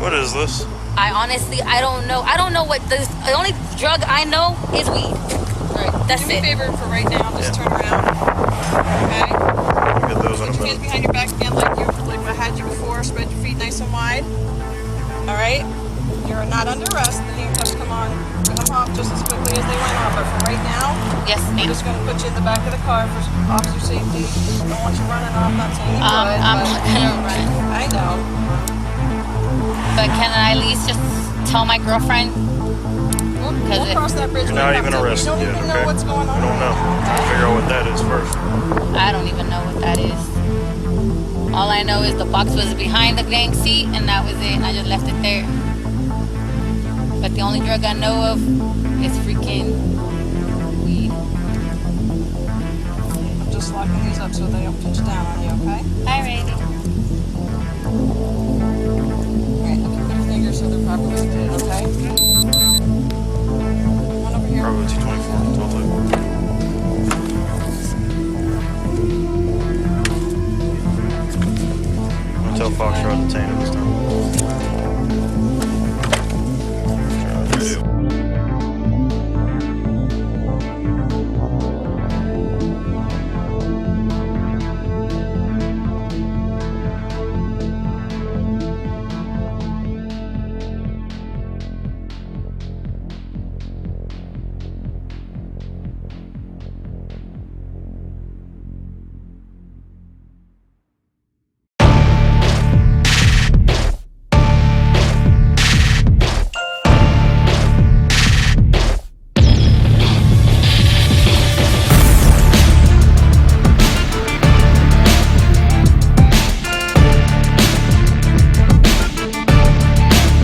What is this? I don't know. I don't know what this. The only drug I know is weed. Right. That's Do me a favor for right now. Just turn around. Okay. Get those in a Put your hands minute. behind your back again, like I had you before. Spread your feet nice and wide. All right. You're not under arrest. The handcuffs come off just as quickly as they went on. But for right now, Yes, I'm ma'am. just going to put you in the back of the car for officer safety. Don't want you running off. Not saying you would, I'm but not gonna run. I know. But can I at least just tell my girlfriend? We'll cross that bridge. You're when not we even have to. arrested We don't yet, even okay? know what's going on. We don't know. We'll figure out what that is first. I don't even know what that is. All I know is the box was behind the dang seat, and that was it. And I just left it there. But the only drug I know of is freaking weed. I'm just locking these up so they don't pinch down on you, okay? Alrighty. Alright, look at your fingers so they're properly fitted, okay?